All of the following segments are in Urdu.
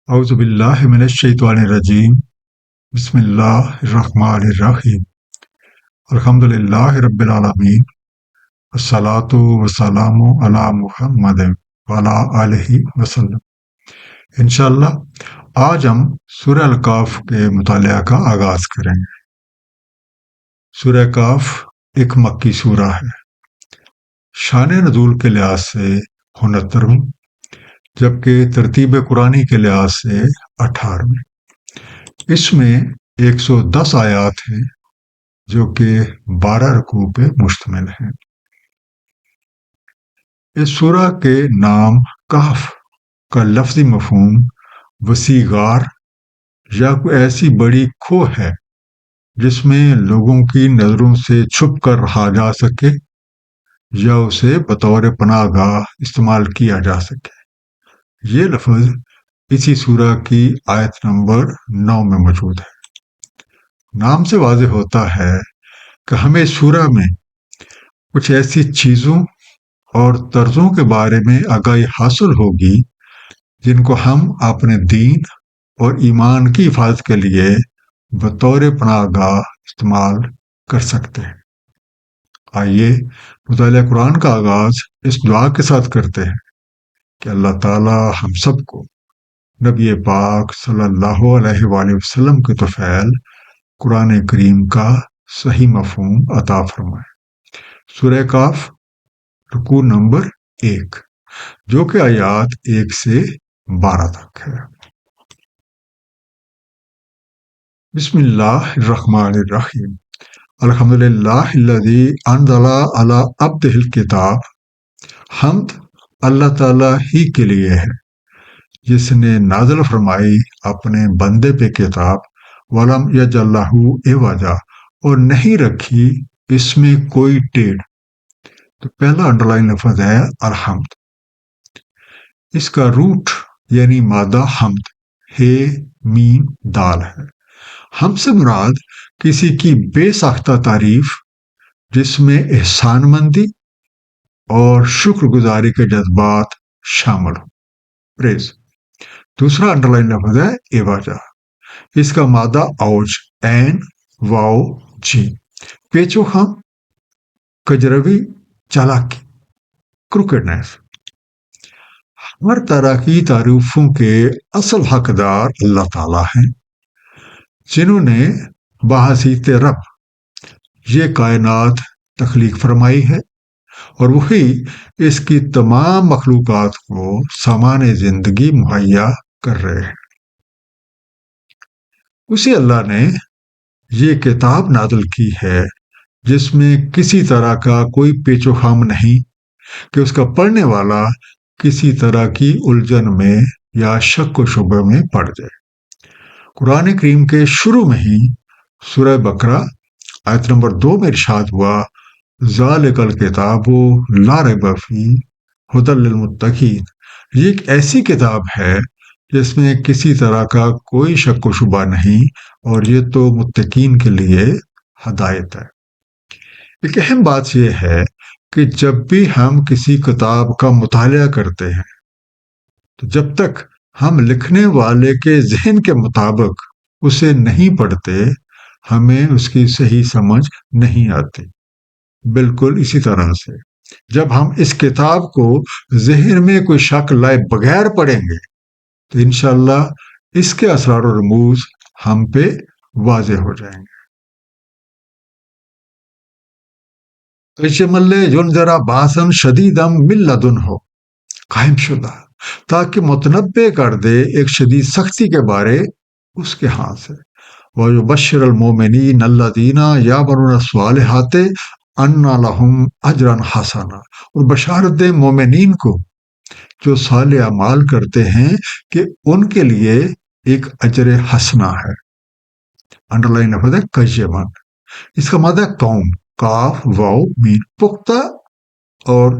اعوذ باللہ من الشیطان الرجیم بسم اللہ الرحمن الرحیم الحمد للہ رب العالمین والصلاة والسلام علی محمد وعلی آلہ وسلم۔ انشاءاللہ آج ہم سورہ الکہف کے مطالعہ کا آغاز کریں گے۔ سورہ کہف ایک مکی سورہ ہے، شان نزول کے لحاظ سے 69، جبکہ ترتیب قرآنی کے لحاظ سے 18۔ اس میں 110 آیات ہیں جو کہ 12 رکوع پہ مشتمل ہیں۔ اس سورہ کے نام کہف کا لفظی مفہوم وسیع غار یا کوئی ایسی بڑی کھو ہے جس میں لوگوں کی نظروں سے چھپ کر رہا جا سکے یا اسے بطور پناہ گاہ استعمال کیا جا سکے۔ یہ لفظ اسی سورہ کی آیت نمبر 9 میں موجود ہے۔ نام سے واضح ہوتا ہے کہ ہمیں سورہ میں کچھ ایسی چیزوں اور طرزوں کے بارے میں آگاہی حاصل ہوگی جن کو ہم اپنے دین اور ایمان کی حفاظت کے لیے بطور پناہ گاہ استعمال کر سکتے ہیں۔ آئیے مطالعہ قرآن کا آغاز اس دعا کے ساتھ کرتے ہیں کہ اللہ تعالی ہم سب کو نبی پاک صلی اللہ علیہ وآلہ وسلم کے طفیل قرآن کریم کا صحیح مفہوم عطا فرمائے۔ سورہ کہف رکوع نمبر 1، جو کہ آیات 1 سے 12 تک ہے۔ بسم اللہ الرحمن الرحیم الحمد للہ الذی انزل علی عبدہ الکتاب۔ حمد اللہ تعالیٰ ہی کے لیے ہے جس نے نازل فرمائی اپنے بندے پہ کتاب، ولم یجعل لہ عوجا، اور نہیں رکھی اس میں کوئی ٹیڑھ۔ تو پہلا انڈر لائن لفظ ہے الحمد۔ اس کا روٹ یعنی مادہ حمد ہے میم دال ہے۔ ہم سے مراد کسی کی بے ساختہ تعریف جس میں احسان مندی اور شکر گزاری کے جذبات شامل ہوں، پریز۔ دوسرا انڈر لائن لفظ ہے ایواجہ۔ اس کا مادہ اوج، عین واو جی، پیچو خم، کجروی، چالاکی، کروکڈنس۔ ہر طرح کی تعریفوں کے اصل حقدار اللہ تعالیٰ ہیں، جنہوں نے بحثیت رب یہ کائنات تخلیق فرمائی ہے اور وہی اس کی تمام مخلوقات کو سامان زندگی مہیا کر رہے ہیں۔ اسی اللہ نے یہ کتاب نازل کی ہے جس میں کسی طرح کا کوئی پیچ و خم نہیں کہ اس کا پڑھنے والا کسی طرح کی الجھن میں یا شک و شبہ میں پڑ جائے۔ قرآن کریم کے شروع میں ہی سورہ بقرہ آیت نمبر 2 میں ارشاد ہوا، ذالک الکتاب لا ریب فیہ ھدی للمتقین۔ یہ ایک ایسی کتاب ہے جس میں کسی طرح کا کوئی شک و شبہ نہیں، اور یہ تو متقین کے لیے ہدایت ہے۔ ایک اہم بات یہ ہے کہ جب بھی ہم کسی کتاب کا مطالعہ کرتے ہیں تو جب تک ہم لکھنے والے کے ذہن کے مطابق اسے نہیں پڑھتے ہمیں اس کی صحیح سمجھ نہیں آتی۔ بالکل اسی طرح سے جب ہم اس کتاب کو ذہن میں کوئی شک لائے بغیر پڑھیں گے تو انشاءاللہ اس کے اسرار و رموز ہم پہ واضح ہو جائیں گے۔ یشمل ینذر باسن شدیدم من لدن ہو، قائم شدہ تاکہ متنبع کر دے ایک شدید سختی کے بارے اس کے ہاتھ سے۔ وَيُبَشِّرَ الْمُؤْمِنِينَ الَّذِينَ يَعْمَلُونَ الصَّالِحَاتِ أَنَّ لَهُمْ أَجْرًا حَسَنًا، اور بشارت دے مومنین کو جو صالح اعمال کرتے ہیں کہ ان کے لیے ایک اجر حسنہ ہے۔ انڈر لائن لفظ ہے قیمن۔ اس کا مادہ قوم، کاف واو مین، پختہ اور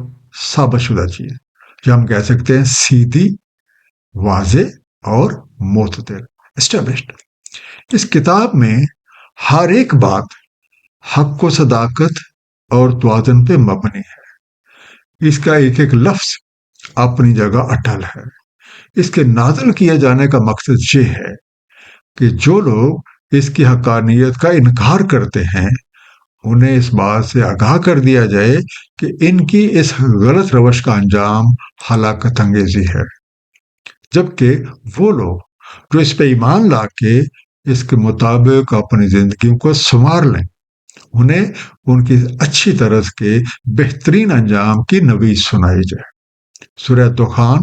ثابت شدہ چیز، جو ہم کہہ سکتے ہیں سیدھی، واضح اور معتدل، اسٹیبلشڈ۔ اس کتاب میں ہر ایک بات حق و صداقت اور توازن پہ مبنی ہے۔ اس کا ایک ایک لفظ اپنی جگہ اٹل ہے۔ اس کے نازل کیے جانے کا مقصد یہ ہے کہ جو لوگ اس کی حقانیت کا انکار کرتے ہیں انہیں اس بات سے آگاہ کر دیا جائے کہ ان کی اس غلط روش کا انجام ہلاکت انگیزی ہے، جبکہ وہ لوگ جو اس پہ ایمان لا کے اس کے مطابق اپنی زندگیوں کو سنوار لیں انہیں ان کی اچھی طرح کے بہترین انجام کی نوید سنائی جائے۔ سورہ دخان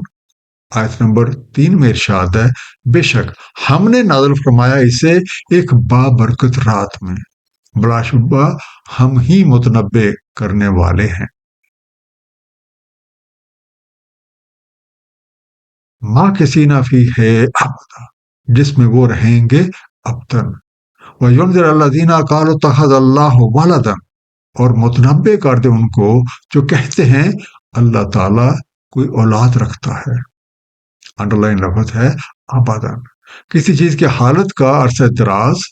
آیت نمبر 3 میں ارشاد ہے، بے شک ہم نے نازل فرمایا اسے ایک بابرکت رات میں، بلا شبہ ہم ہی متنبع کرنے والے ہیں۔ ماں کسی نہ فی ہے ابدا، جس میں وہ رہیں گے ابدن، وَيُنذِرَ الَّذِينَ قَالُوا اتَّخَذَ اللَّهُ وَلَدًا، اور متنبع کر دے ان کو جو کہتے ہیں اللہ تعالیٰ کوئی اولاد رکھتا ہے۔ انڈر لائن لفظ ہے ابدن، کسی چیز کی حالت کا عرصہ دراز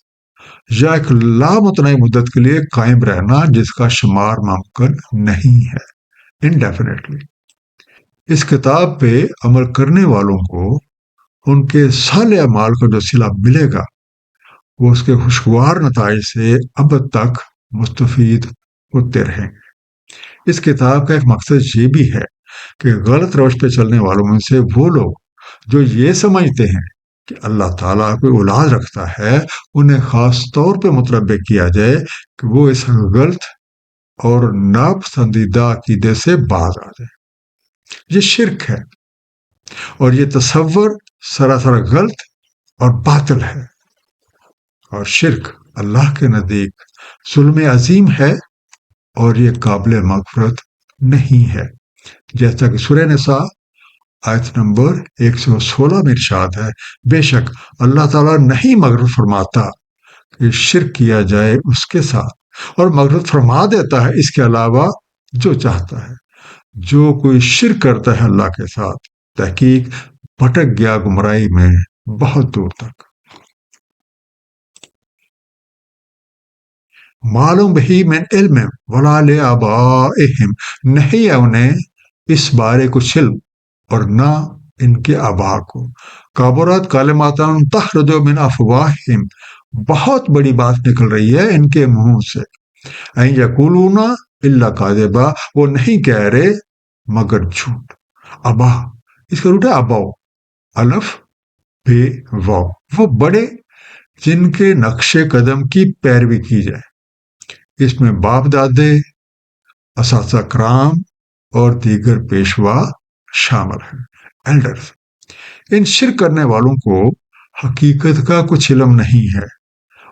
یا ایک لامتناہی مدت کے لیے قائم رہنا جس کا شمار ممکن نہیں ہے، انڈیفینیٹلی۔ اس کتاب پہ عمل کرنے والوں کو ان کے صالح اعمال کا جو صلہ ملے گا وہ اس کے خوشگوار نتائج سے اب تک مستفید ہوتے رہیں گے۔ اس کتاب کا ایک مقصد یہ بھی ہے کہ غلط روش پہ چلنے والوں میں سے وہ لوگ جو یہ سمجھتے ہیں کہ اللہ تعالیٰ کوئی اولاد رکھتا ہے انہیں خاص طور پہ متنبع کیا جائے کہ وہ اس غلط اور ناپسندیدہ عقیدے سے باز آ جائے۔ یہ شرک ہے اور یہ تصور سراسر غلط اور باطل ہے، اور شرک اللہ کے نزدیک ظلم عظیم ہے اور یہ قابل مغفرت نہیں ہے، جیسا کہ سورہ نساء آیت نمبر 116 میں ارشاد ہے، بے شک اللہ تعالیٰ نہیں مغفرت فرماتا کہ شرک کیا جائے اس کے ساتھ، اور مغفرت فرما دیتا ہے اس کے علاوہ جو چاہتا ہے۔ جو کوئی شرک کرتا ہے اللہ کے ساتھ تحقیق بھٹک گیا گمراہی میں بہت دور تک۔ معلوم بہی من علم ولا لآبائہم، نہیں ہے انہیں اس بارے کچھ علم اور نہ ان کے آبا کو۔ کبرت کلمۃ تخرج من افواہہم، بہت بڑی بات نکل رہی ہے ان کے منہ سے۔ این یقولون الا کاذبا، وہ نہیں کہہ رہے مگر جھوٹ۔ ابا، اس کا روٹ ہے اباؤ، الف بے واو، وہ بڑے جن کے نقش قدم کی پیروی کی جائے۔ اس میں باپ دادے، اساتذہ کرام اور دیگر پیشوا شامل ہیں، ایلڈرز۔ ان شرک کرنے والوں کو حقیقت کا کچھ علم نہیں ہے،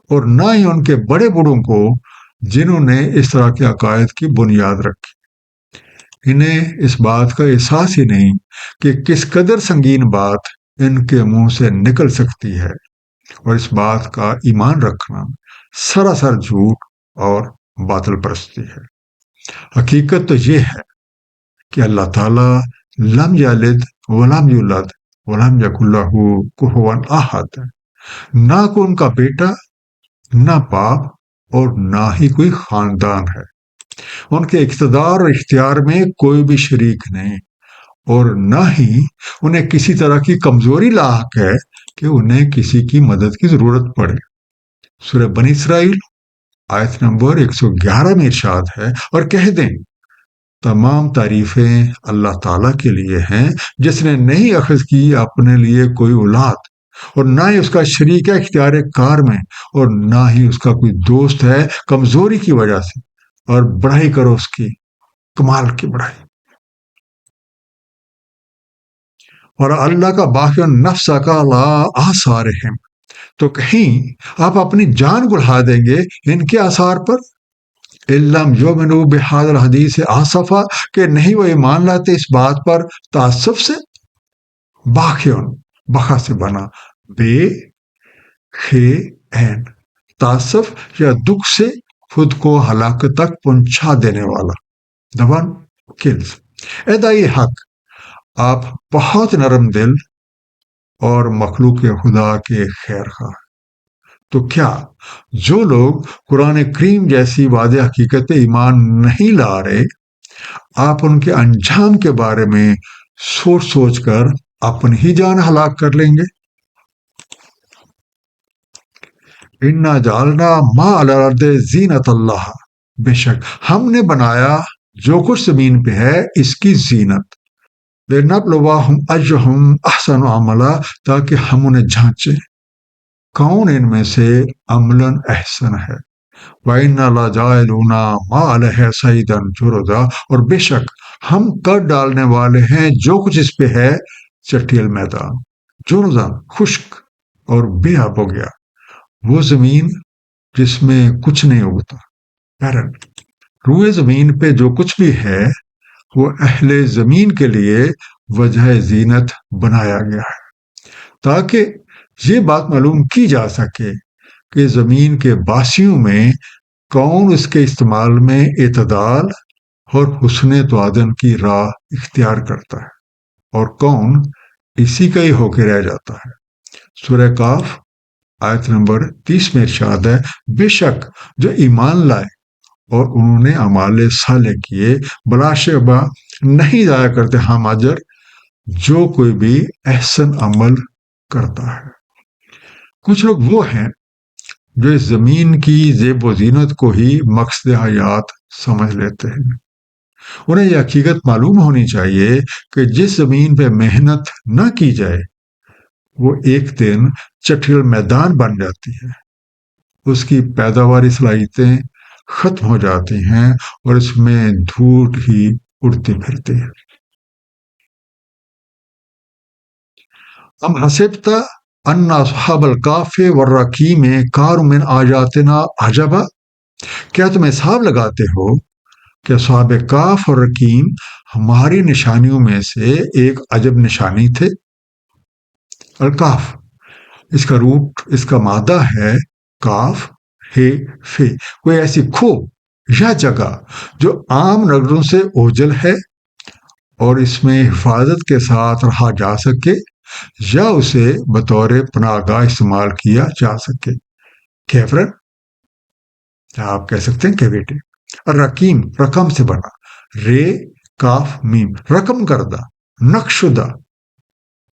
اور نہ ہی ان کے بڑے بوڑھوں کو جنہوں نے اس طرح کے عقائد کی بنیاد رکھی۔ انہیں اس بات کا احساس ہی نہیں کہ کس قدر سنگین بات ان کے منہ سے نکل سکتی ہے، اور اس بات کا ایمان رکھنا سراسر جھوٹ اور باطل پرستی ہے۔ حقیقت تو یہ ہے کہ اللہ تعالیٰ لم یلد ولم یولد ولم یکن لہ کفوا احد، نہ کوئی ان کا بیٹا، نہ باپ اور نہ ہی کوئی خاندان ہے۔ ان کے اقتدار اور اختیار میں کوئی بھی شریک نہیں، اور نہ ہی انہیں کسی طرح کی کمزوری لاحق ہے کہ انہیں کسی کی مدد کی ضرورت پڑے۔ سورہ بنی اسرائیل آیت نمبر 111 میں ارشاد ہے، اور کہہ دیں تمام تعریفیں اللہ تعالیٰ کے لیے ہیں جس نے نہیں اخذ کی اپنے لیے کوئی اولاد، اور نہ ہی اس کا شریک ہے اختیار کار میں، اور نہ ہی اس کا کوئی دوست ہے کمزوری کی وجہ سے، اور بڑائی کرو اس کی، کمال کی بڑائی۔ اور اللہ کا باقی نفس کا لا آثارہم، تو کہیں آپ اپنی جان بڑھا دیں گے ان کے آثار پر۔ علم یؤمنوا بہذا الحدیث آسفا، کہ نہیں وہ ایمان لاتے اس بات پر تعصب سے۔ باخیون، بخا سے بنا، بے خے این، تعصب یا دکھ سے خود کو ہلاکت تک پہنچا دینے والا، the one kills۔ اے دائی حق، آپ بہت نرم دل اور مخلوق خدا کے خیر خواہ۔ تو کیا جو لوگ قرآن کریم جیسی واضح حقیقت پہ ایمان نہیں لا رہے، آپ ان کے انجام کے بارے میں سوچ سوچ کر اپنی ہی جان ہلاک کر لیں گے۔ انا جعلنا ما علی الارض زینت اللہ، بے شک ہم نے بنایا جو کچھ زمین پہ ہے اس کی زینت، لنبلوہم اجرہم احسن عملا، تاکہ ہم انہیں جھانچیں کون ان میں سے عملاً احسن ہے۔ وَإِنَّا لَجَاعِلُونَ مَا عَلَيْهَا صَعِيدًا جُرُزًا، اور بے شک ہم کر ڈالنے والے ہیں جو کچھ اس پہ ہے چٹیل میدان، جرزا خشک اور بے آب ہو گیا، وہ زمین جس میں کچھ نہیں اگتا، پیرن۔ روئے زمین پہ جو کچھ بھی ہے وہ اہل زمین کے لیے وجہ زینت بنایا گیا ہے، تاکہ یہ بات معلوم کی جا سکے کہ زمین کے باسیوں میں کون اس کے استعمال میں اعتدال اور حسن توازن کی راہ اختیار کرتا ہے اور کون اسی کا ہی ہو کے رہ جاتا ہے۔ سورہ کاف آیت نمبر 30 میں ارشاد ہے، بے شک جو ایمان لائے اور انہوں نے اعمال صالح کیے بلا شبہ نہیں ضائع کرتے ہم اجر جو کوئی بھی احسن عمل کرتا ہے۔ کچھ لوگ وہ ہیں جو اس زمین کی زیب و زینت کو ہی مقصد حیات سمجھ لیتے ہیں۔ انہیں یہ حقیقت معلوم ہونی چاہیے کہ جس زمین پہ محنت نہ کی جائے وہ ایک دن چٹیل میدان بن جاتی ہے، اس کی پیداواری صلاحیتیں ختم ہو جاتی ہیں اور اس میں دھول ہی اڑتی پھرتی ہے۔ ام حسبت ان اصحاب الکہف والرقیم کانوا من آیاتنا عجبا، کیا تم حساب لگاتے ہو کہ اصحاب کہف اور رقیم ہماری نشانیوں میں سے ایک عجب نشانی تھے؟ الکہف اس کا روٹ، اس کا مادہ ہے کاف ہے فے، کوئی ایسی کھو یا جگہ جو عام نگروں سے اوجل ہے اور اس میں حفاظت کے ساتھ رہا جا سکے یا اسے بطور پناہ گاہ استعمال کیا جا سکے۔ کیفرن آپ کہہ سکتے ہیں کیویٹی۔ الرقیم رقم سے بنا، رے کاف میم، رقم کردہ، نقشدہ،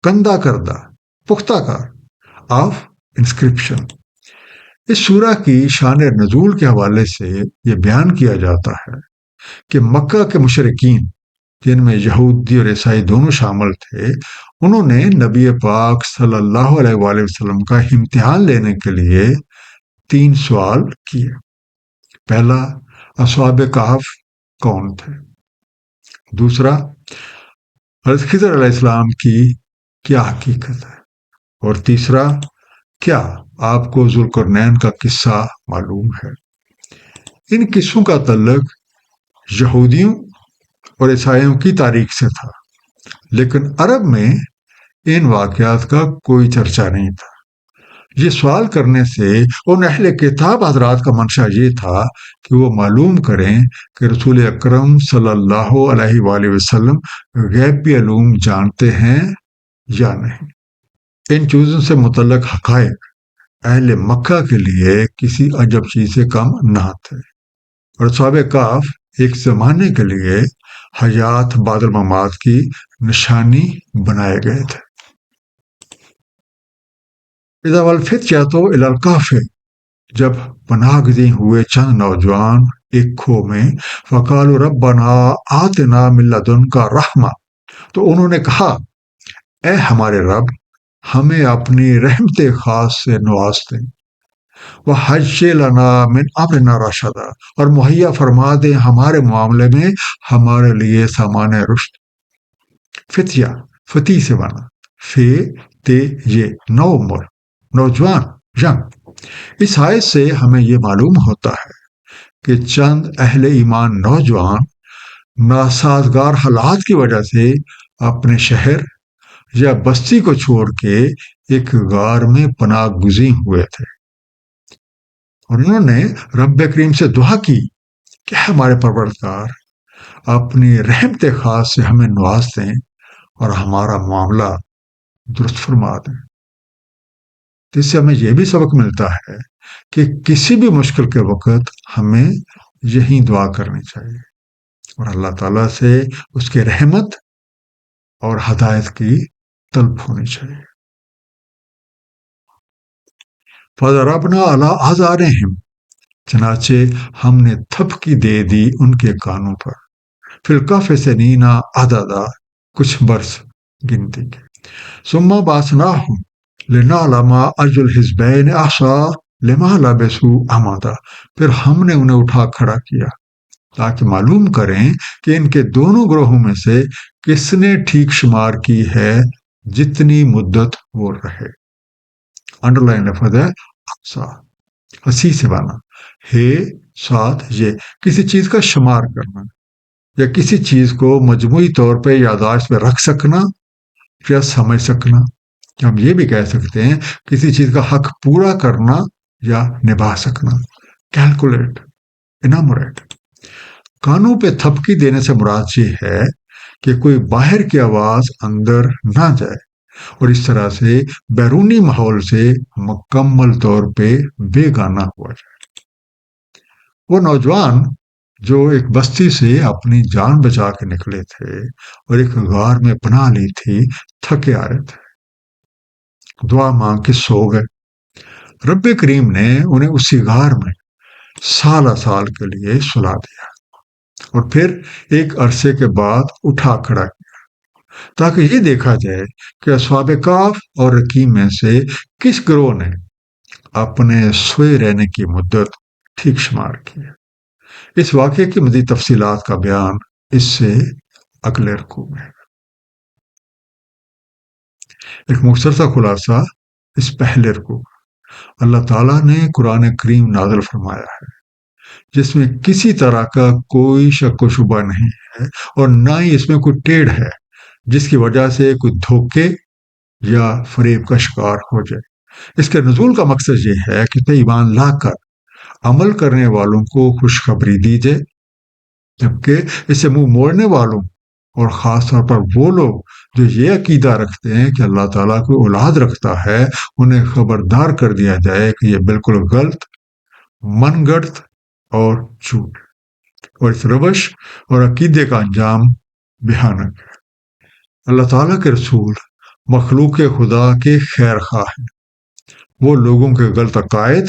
کندہ کردہ، پختہ کار، آف انسکرپشن۔ اس سورہ کی شان نزول کے حوالے سے یہ بیان کیا جاتا ہے کہ مکہ کے مشرکین جن میں یہودی اور عیسائی دونوں شامل تھے، انہوں نے نبی پاک صلی اللہ علیہ وآلہ وسلم کا امتحان لینے کے لیے 3 سوال کیے۔ پہلا، اصحاب کہف کون تھے؟ دوسرا، حضرت خضر علیہ السلام کی کیا حقیقت ہے؟ اور تیسرا، کیا آپ کو ذوالقرنین کا قصہ معلوم ہے؟ ان قصوں کا تعلق یہودیوں اور عیسائیوں کی تاریخ سے تھا، لیکن عرب میں ان واقعات کا کوئی چرچا نہیں تھا۔ یہ سوال کرنے سے ان اہل کتاب حضرات کا منشا یہ تھا کہ وہ معلوم کریں کہ رسول اکرم صلی اللہ علیہ وآلہ وسلم غیبی علوم جانتے ہیں یا نہیں۔ ان چیزوں سے متعلق حقائق اہل مکہ کے لیے کسی عجب چیز سے کم نہ تھے، اور اصحاب کہف ایک زمانے کے لیے حیات بعد الممات کی نشانی بنائے گئے تھے۔ اذا والفتیۃ الی الکہف، جب پناہ گزین ہوئے چند نوجوان ایک کھو میں، فقالوا ربنا آتنا من لدنک رحمہ، تو انہوں نے کہا اے ہمارے رب ہمیں اپنی رحمت خاص سے نواز دیں، وہیئ لنا من امرنا رشدا، اور مہیا فرما دیں ہمارے معاملے میں ہمارے لیے سامان رشد۔ فتیہ فتی سے بنا، فے تے یہ نو عمر، نوجوان، ینگ۔ اس آیت سے ہمیں یہ معلوم ہوتا ہے کہ چند اہل ایمان نوجوان ناسازگار حالات کی وجہ سے اپنے شہر یا بستی کو چھوڑ کے ایک غار میں پناہ گزین ہوئے تھے، اور انہوں نے رب کریم سے دعا کی کہ ہمارے پروردگار اپنی رحمت خاص سے ہمیں نواز دیں اور ہمارا معاملہ درست فرما دیں۔ اس سے ہمیں یہ بھی سبق ملتا ہے کہ کسی بھی مشکل کے وقت ہمیں یہی دعا کرنی چاہیے اور اللہ تعالیٰ سے اس کے رحمت اور ہدایت کی طلب ہونی چاہیے۔ فَضَرَبْنَا عَلَىٰ آذَانِهِمْ، چنانچہ ہم نے تھپکی دے دی ان کے کانوں پر، فِی الْکَہْفِ سِنِینَ عَدَدًا، کچھ برس گنتی کے، ثُمَّ بَعَثْنَاهُمْ لِنَعْلَمَ أَيُّ الْحِزْبَيْنِ أَحْصَىٰ لِمَا لَبِثُوا أَمَدًا، پھر ہم نے انہیں اٹھا کھڑا کیا تاکہ معلوم کریں کہ ان کے دونوں گروہوں میں سے کس نے ٹھیک شمار کی ہے جتنی مدت وہ رہے۔ انڈر لائن لفظ ہے اقصا، اسی سے بنا ہے ساتھ یہ کسی چیز کا شمار کرنا یا کسی چیز کو مجموعی طور پہ یادداشت میں رکھ سکنا یا سمجھ سکنا۔ ہم یہ بھی کہہ سکتے ہیں کسی چیز کا حق پورا کرنا یا نبھا سکنا، کیلکولیٹ، اناموریٹ۔ کانوں پہ تھپکی دینے سے مراد یہ ہے کہ کوئی باہر کی آواز اندر نہ جائے اور اس طرح سے بیرونی ماحول سے مکمل طور پہ بے گانہ ہوا جائے۔ وہ نوجوان جو ایک بستی سے اپنی جان بچا کے نکلے تھے اور ایک غار میں پناہ لی تھی، تھکے آ رہے تھے، دعا مانگ کے سو گئے۔ رب کریم نے انہیں اسی غار میں سالہ سال کے لیے سلا دیا اور پھر ایک عرصے کے بعد اٹھا کھڑا کیا تاکہ یہ دیکھا جائے کہ اصحاب کہف اور رقیم میں سے کس گروہ نے اپنے سوئے رہنے کی مدت ٹھیک شمار کی ہے۔ اس واقعے کی مزید تفصیلات کا بیان اس سے اگلے رکوع میں۔ ایک مختصر سا خلاصہ اس پہلے رکوع۔ اللہ تعالیٰ نے قرآن کریم نازل فرمایا ہے جس میں کسی طرح کا کوئی شک و شبہ نہیں ہے اور نہ ہی اس میں کوئی ٹیڑھ ہے جس کی وجہ سے کوئی دھوکے یا فریب کا شکار ہو جائے۔ اس کے نزول کا مقصد یہ ہے کہ ایمان لا کر عمل کرنے والوں کو خوشخبری دی جائے، جبکہ اس سے منہ موڑنے والوں اور خاص طور پر وہ لوگ جو یہ عقیدہ رکھتے ہیں کہ اللہ تعالیٰ کوئی اولاد رکھتا ہے، انہیں خبردار کر دیا جائے کہ یہ بالکل غلط، من گڑت اور جھوٹ، اور اس روش اور عقیدے کا انجام بھیانک ہے۔ اللہ تعالیٰ کے رسول مخلوق خدا کے خیر خواہ ہیں، وہ لوگوں کے غلط عقائد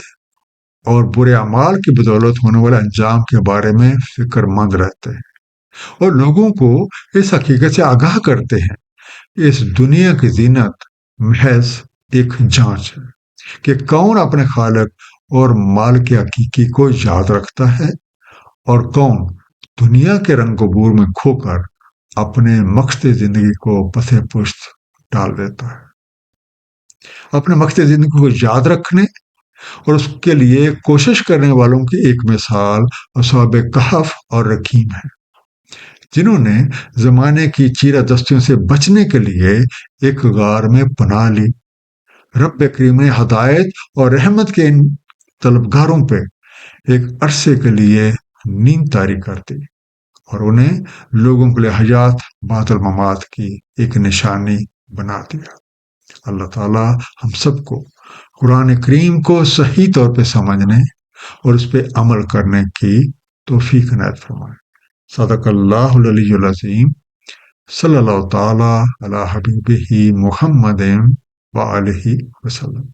اور برے اعمال کی بدولت ہونے والے انجام کے بارے میں فکر مند رہتے ہیں اور لوگوں کو اس حقیقت سے آگاہ کرتے ہیں کہ اس دنیا کی زینت محض ایک جانچ ہے کہ کون اپنے خالق اور مالک حقیقی کو یاد رکھتا ہے اور کون دنیا کے رنگ و بور میں کھو کر اپنے مقصد زندگی کو پسے پشت ڈال دیتا ہے۔ اپنے مقصد زندگی کو یاد رکھنے اور اس کے لیے کوشش کرنے والوں کی ایک مثال اصحاب کہف اور رقیم ہے، جنہوں نے زمانے کی چیرہ دستیوں سے بچنے کے لیے ایک غار میں پناہ لی۔ رب کریم نے ہدایت اور رحمت کے ان طلبگاروں پہ ایک عرصے کے لیے نیند طاری کر دی اور انہیں لوگوں کے لیے حیات بعد الممات کی ایک نشانی بنا دیا۔ اللہ تعالیٰ ہم سب کو قرآن کریم کو صحیح طور پہ سمجھنے اور اس پہ عمل کرنے کی توفیق عنایت فرمائے۔ صدق اللہ العلی العظیم، صلی اللہ تعالیٰ علی حبیبہ محمد وآلہ وسلم۔